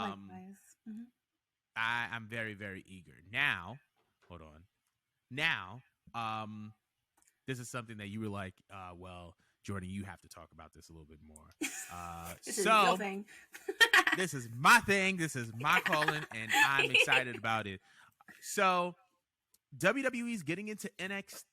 Likewise. Hmm. I'm very, very eager. Now, hold on. Now, um, this is something that you were like, well, Jordan, you have to talk about this a little bit more. This is your So thing. this is my thing. This is my calling, and I'm excited about it. So WWE is getting into NFTs.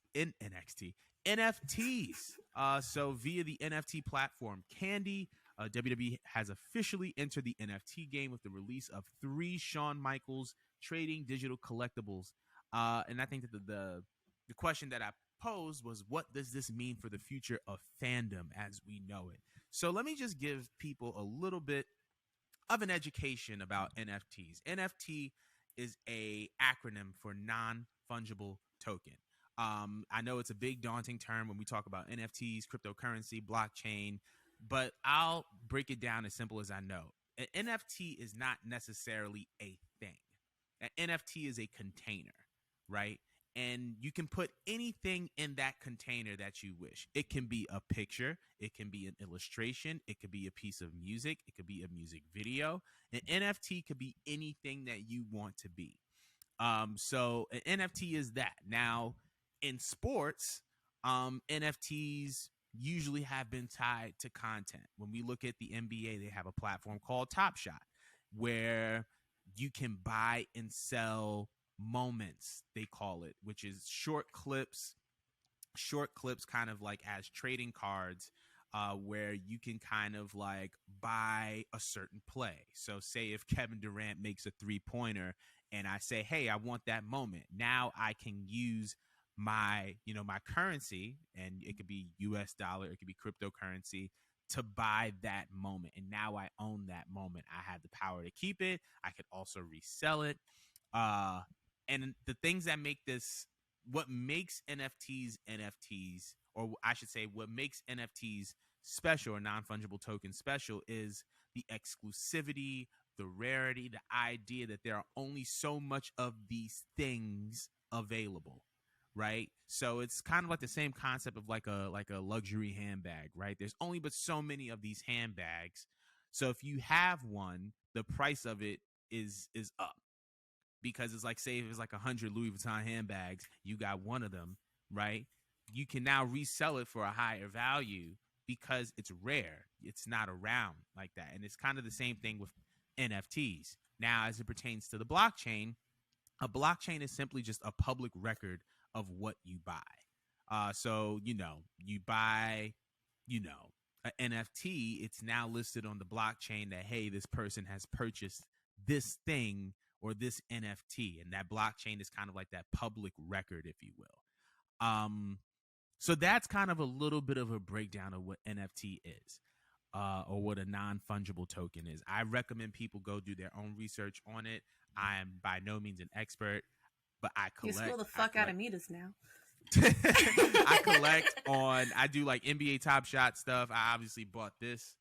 So via the NFT platform Candy, WWE has officially entered the NFT game with the release of 3 Shawn Michaels trading digital collectibles. And I think that the question that I posed was, what does this mean for the future of fandom as we know it? So let me just give people a little bit of an education about NFTs. NFT is a acronym for non-fungible token. I know it's a big daunting term when we talk about NFTs, cryptocurrency, blockchain, but I'll break it down as simple as I know. An NFT is not necessarily a thing. An NFT is a container, right? And you can put anything in that container that you wish. It can be a picture, it can be an illustration, it could be a piece of music, it could be a music video. An NFT could be anything that you want to be. So an NFT is that. Now, in sports, NFTs usually have been tied to content. When we look at the NBA, they have a platform called Top Shot, where you can buy and sell moments, they call it, which is short clips kind of like as trading cards, where you can kind of like buy a certain play. So say if Kevin Durant makes a 3-pointer and I say, hey, I want that moment, now I can use my currency, and it could be US dollar, it could be cryptocurrency, to buy that moment. And now I own that moment. I have the power to keep it. I could also resell it. uh and the things that make this, what makes NFTs, or I should say, what makes NFTs special, or non-fungible tokens special, is the exclusivity, the rarity, the idea that there are only so much of these things available, right? So it's kind of like the same concept of like a luxury handbag, right? There's only but so many of these handbags. So if you have one, the price of it is up, because it's like, say if it's like 100 Louis Vuitton handbags, you got one of them, right? You can now resell it for a higher value because it's rare. It's not around like that. And it's kind of the same thing with NFTs. Now, as it pertains to the blockchain, a blockchain is simply just a public record of what you buy. So, you buy, an NFT, it's now listed on the blockchain that, hey, this person has purchased this thing or this NFT. And that blockchain is kind of like that public record, if you will. So that's kind of a little bit of a breakdown of what NFT is, or what a non-fungible token is. I recommend people go do their own research on it. I am by no means an expert, but I You collect. school the fuck out of me just now. I do like NBA Top Shot stuff. I obviously bought this.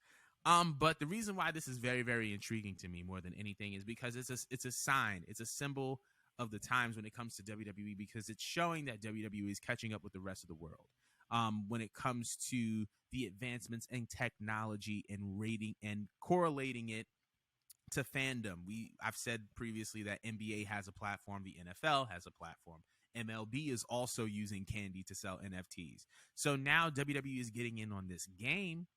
But the reason why this is very, very intriguing to me more than anything is because it's a sign, it's a symbol of the times when it comes to WWE, because it's showing that WWE is catching up with the rest of the world. When it comes to the advancements in technology and rating and correlating it to fandom. I've said previously that NBA has a platform, the NFL has a platform. MLB is also using Candy to sell NFTs. So now WWE is getting in on this game,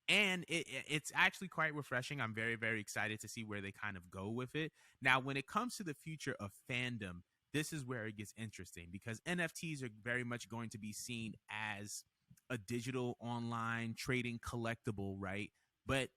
and it's actually quite refreshing. I'm very, very excited to see where they kind of go with it. Now, when it comes to the future of fandom, this is where it gets interesting, because NFTs are very much going to be seen as a digital online trading collectible, right? But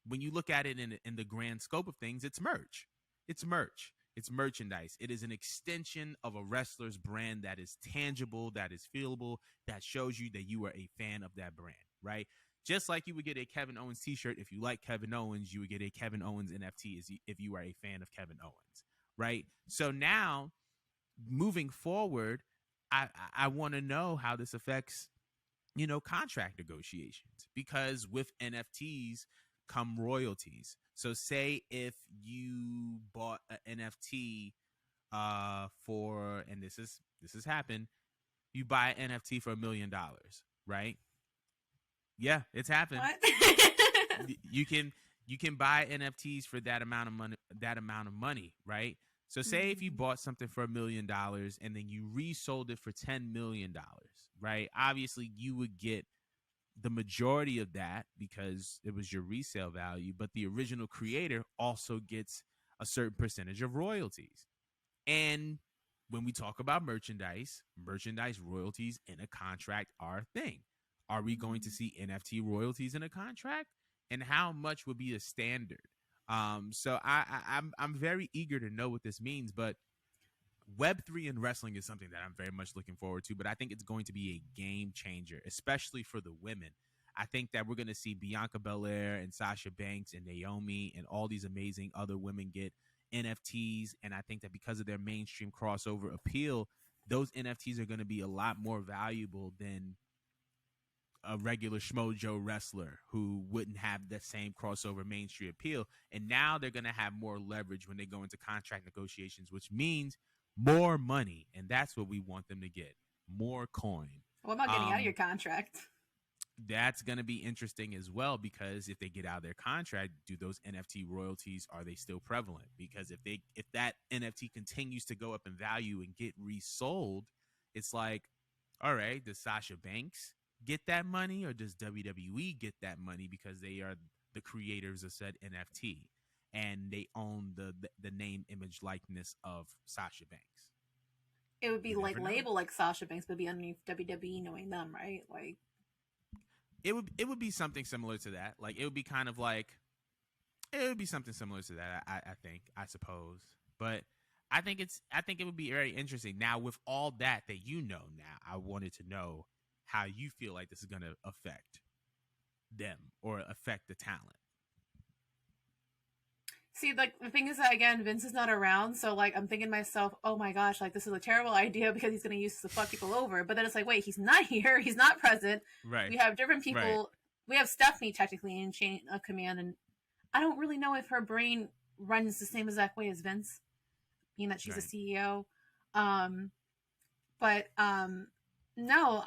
when you look at it in the grand scope of things, it's merch. It's merch. It's merchandise. It is an extension of a wrestler's brand that is tangible, that is feelable, that shows you that you are a fan of that brand, right? Just like you would get a Kevin Owens t-shirt if you like Kevin Owens, you would get a Kevin Owens NFT if you are a fan of Kevin Owens, right? So now, moving forward, I want to know how this affects, contract negotiations, because with NFTs come royalties. So say if you bought an NFT for, and this has happened, you buy an NFT for $1 million, right? Yeah, it's happened. What? You can You can buy NFTs for that amount of money, right? So say if you bought something for $1 million and then you resold it for $10 million, right? Obviously you would get the majority of that because it was your resale value, but the original creator also gets a certain percentage of royalties. And when we talk about merchandise royalties in a contract are a thing. Are we going to see NFT royalties in a contract? And how much would be the standard? So I'm very eager to know what this means, but Web3 in wrestling is something that I'm very much looking forward to, but I think it's going to be a game changer, especially for the women. I think that we're going to see Bianca Belair and Sasha Banks and Naomi and all these amazing other women get NFTs. And I think that because of their mainstream crossover appeal, those NFTs are going to be a lot more valuable than a regular Schmojo wrestler who wouldn't have the same crossover mainstream appeal. And now they're going to have more leverage when they go into contract negotiations, which means more money. And that's what we want them to get, more coin. What about getting out of your contract? That's going to be interesting as well, because if they get out of their contract, do those NFT royalties, are they still prevalent? Because if that NFT continues to go up in value and get resold, it's like, all right, does Sasha Banks get that money, or does WWE get that money because they are the creators of said NFT and they own the name, image, likeness of Sasha Banks? It would be like labeled like Sasha Banks, but it'd be underneath WWE, knowing them, right? Like it would be something similar to that. Like it would be kind of like, it would be something similar to that. I suppose, but I think it would be very interesting. Now, with all that you know now, I wanted to know how you feel like this is going to affect them or affect the talent. See, like, the thing is that, again, Vince is not around, so, like, I'm thinking to myself, oh my gosh, like, this is a terrible idea because he's going to use this to fuck people over. But then it's like, wait, he's not here. He's not present. Right. We have different people. Right. We have Stephanie, technically, in chain of command, and I don't really know if her brain runs the same exact way as Vince, being that she's right. a CEO. No,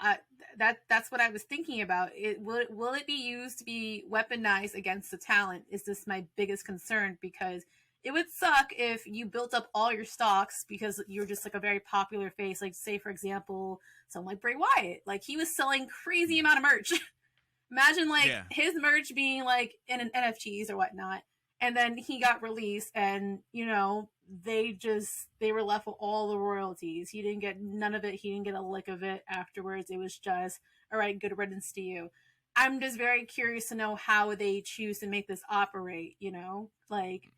that's what I was thinking about. Will it be used to be weaponized against the talent? Is this my biggest concern? Because it would suck if you built up all your stocks because you're just like a very popular face. Like, say, for example, someone like Bray Wyatt. Like, he was selling crazy amount of merch. Imagine, like, his merch being, like, in an NFTs or whatnot. And then he got released and, you know, they were left with all the royalties. He didn't get none of it. He didn't get a lick of it afterwards. It was just, all right, good riddance to you. I'm just very curious to know how they choose to make this operate, you know? Like,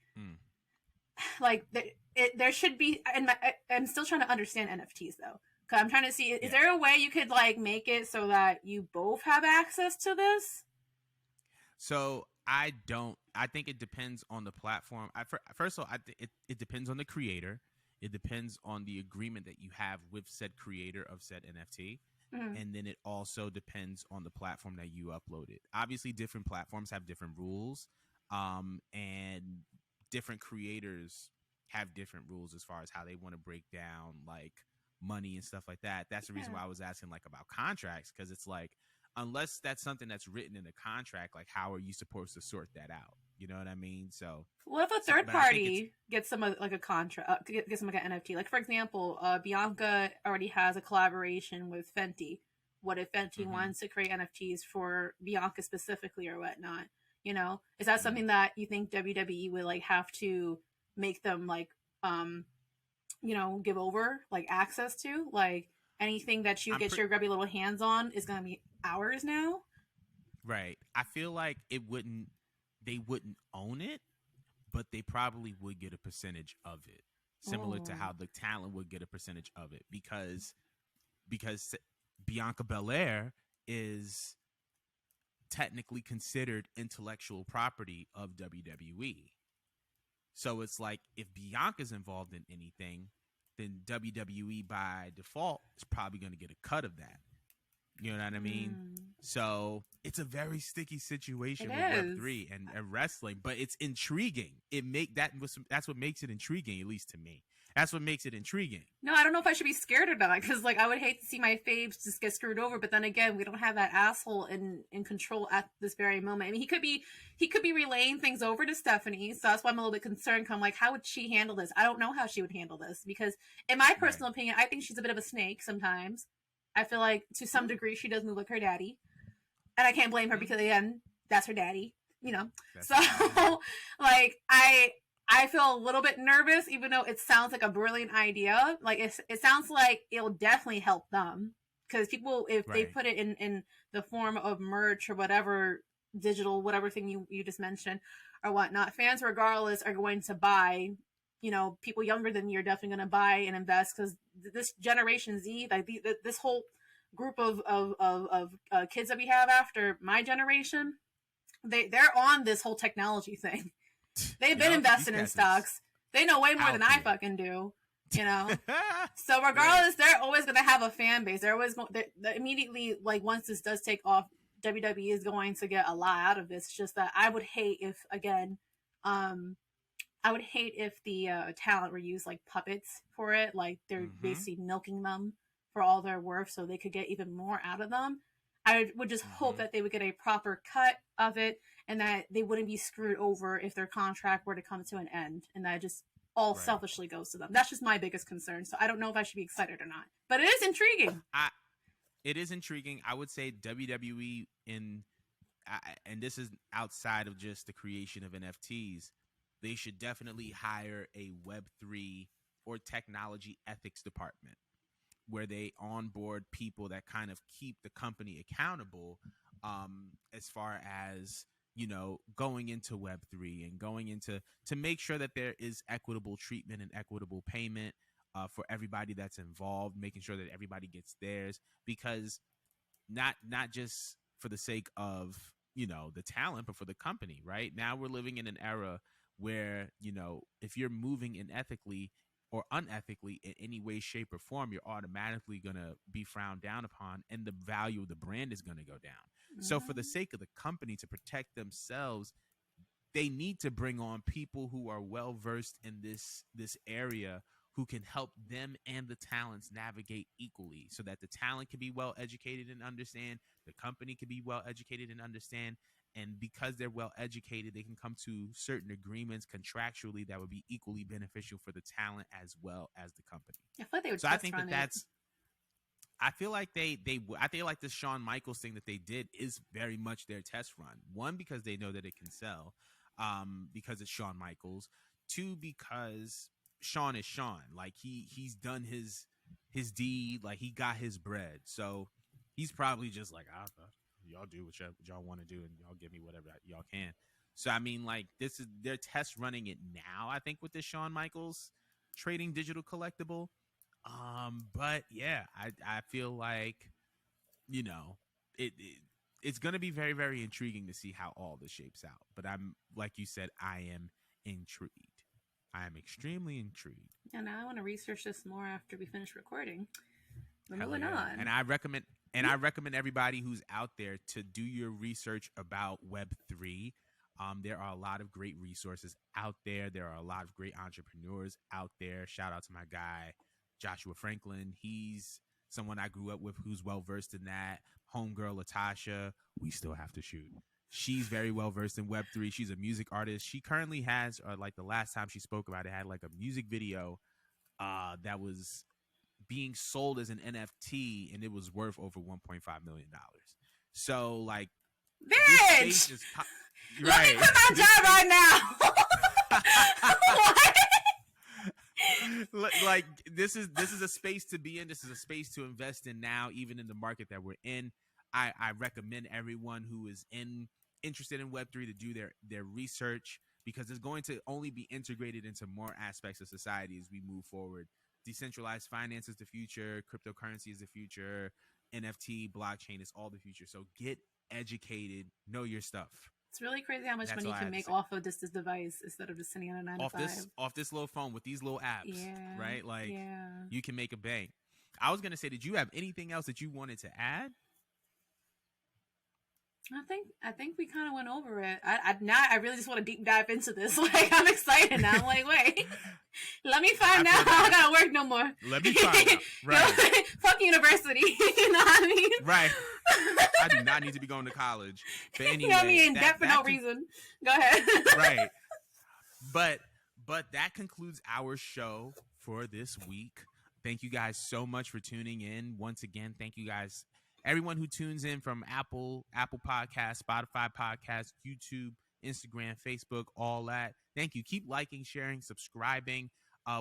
there should be, and I'm still trying to understand NFTs, though. Because I'm trying to see, is there a way you could, like, make it so that you both have access to this? So I think it depends on the platform. First of all, it depends on the creator. It depends on the agreement that you have with said creator of said NFT. Mm-hmm. And then it also depends on the platform that you upload it. Obviously, different platforms have different rules, and different creators have different rules as far as how they want to break down, like, money and stuff like that. That's the reason why I was asking, like, about contracts, because it's like, unless that's something that's written in the contract, like, how are you supposed to sort that out? You know what I mean? So what if a third party gets some like a contract, gets some like an NFT? Like, for example, Bianca already has a collaboration with Fenty. What if Fenty wants to create NFTs for Bianca specifically or whatnot? You know, is that something that you think WWE would like have to make them like, you know, give over like access to? Like, anything that you get your grubby little hands on is going to be ours now? Right. I feel like they wouldn't own it, but they probably would get a percentage of it, similar to how the talent would get a percentage of it, because Bianca Belair is technically considered intellectual property of WWE. So it's like, if Bianca's involved in anything, then WWE by default is probably going to get a cut of that. You know what I mean? So it's a very sticky situation with Web3 and wrestling, but it's intriguing. That's what makes it intriguing, at least to me. That's what makes it intriguing. No, I don't know if I should be scared or not, because like I would hate to see my faves just get screwed over. But then again, we don't have that asshole in control at this very moment. I mean, he could be relaying things over to Stephanie, so that's why I'm a little bit concerned. I'm like, how would she handle this? I don't know how she would handle this because, in my personal opinion, I think she's a bit of a snake sometimes. I feel like to some degree she does move like her daddy, and I can't blame her because again, that's her daddy, you know. That's so, like I feel a little bit nervous, even though it sounds like a brilliant idea. Like it sounds like it'll definitely help them because people, if they put it in the form of merch or whatever digital, whatever thing you just mentioned or whatnot, fans regardless are going to buy. You know, people younger than you are definitely going to buy and invest because this Generation Z, like this whole group of kids that we have after my generation, they're on this whole technology thing. They've been investing in stocks. They know way more than I fucking do, you know? So regardless, they're always going to have a fan base. They're always going to immediately, like, once this does take off, WWE is going to get a lot out of this. It's just that I would hate if, again, I would hate if the talent were used like puppets for it. Like, they're basically milking them for all their worth so they could get even more out of them. I would just hope that they would get a proper cut of it and that they wouldn't be screwed over if their contract were to come to an end and that just all selfishly goes to them. That's just my biggest concern. So I don't know if I should be excited or not. But it is intriguing. It is intriguing. I would say WWE and this is outside of just the creation of NFTs, they should definitely hire a Web3 or technology ethics department where they onboard people that kind of keep the company accountable as far as, you know, going into Web3 and going into to make sure that there is equitable treatment and equitable payment for everybody that's involved, making sure that everybody gets theirs, because not just for the sake of, you know, the talent, but for the company, right? Now we're living in an era where, you know, if you're moving unethically or unethically in any way, shape, or form, you're automatically going to be frowned down upon and the value of the brand is going to go down. So for the sake of the company to protect themselves, they need to bring on people who are well versed in this area who can help them and the talents navigate equally so that the talent can be well educated and understand, the company can be well educated and understand, and because they're well educated, they can come to certain agreements contractually that would be equally beneficial for the talent as well as the company. I feel like they would I think that's. I feel like I feel like this Shawn Michaels thing that they did is very much their test run. One, because they know that it can sell, because it's Shawn Michaels. Two, because Shawn is Shawn. Like he's done his deed. Like he got his bread. So he's probably just like, y'all do what y'all want to do, and y'all give me whatever y'all can. So I mean, like they're test running it now. I think with the Shawn Michaels trading digital collectible. But yeah, I feel like, you know, it's going to be very, very intriguing to see how all this shapes out. But I'm, like you said, I am intrigued. I am extremely intrigued. And I want to research this more after we finish recording. We're moving on. And I recommend everybody who's out there to do your research about Web3. There are a lot of great resources out there. There are a lot of great entrepreneurs out there. Shout out to my guy, Joshua Franklin. He's someone I grew up with who's well versed in that. Homegirl Latasha, we still have to shoot. She's very well versed in Web3. She's a music artist. She currently has, like the last time she spoke about it, had like a music video that was being sold as an NFT, and it was worth over $1.5 million. So like, bitch, let me quit my job right now. What? Like this is a space to be in. This is a space to invest in now, even in the market that we're in. I recommend everyone who is interested in Web3 to do their research, because it's going to only be integrated into more aspects of society as we move forward. Decentralized finance is the future. Cryptocurrency is the future. NFT, blockchain is all the future. So get educated, know your stuff. It's really crazy how much money you can make off of this device instead of just sitting on a 9 to 5. Off this little phone with these little apps, right? Like you can make a bank. I was gonna say, did you have anything else that you wanted to add? I think we kind of went over it. I really just want to deep dive into this. Like, I'm excited now. I'm like, wait, Let me find out. I gotta work no more. Let me find out. Right. Fuck university. You know what I mean? Right. I do not need to be going to college. But anyway, you know me in debt for no reason. Go ahead. Right. But that concludes our show for this week. Thank you guys so much for tuning in. Once again, thank you guys, everyone who tunes in from Apple Podcasts, Spotify Podcasts, YouTube, Instagram, Facebook, all that. Thank you. Keep liking, sharing, subscribing.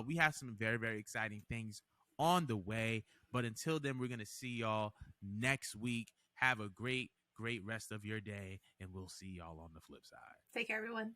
We have some very, very exciting things on the way. But until then, we're going to see y'all next week. Have a great rest of your day, and we'll see y'all on the flip side. Take care, everyone.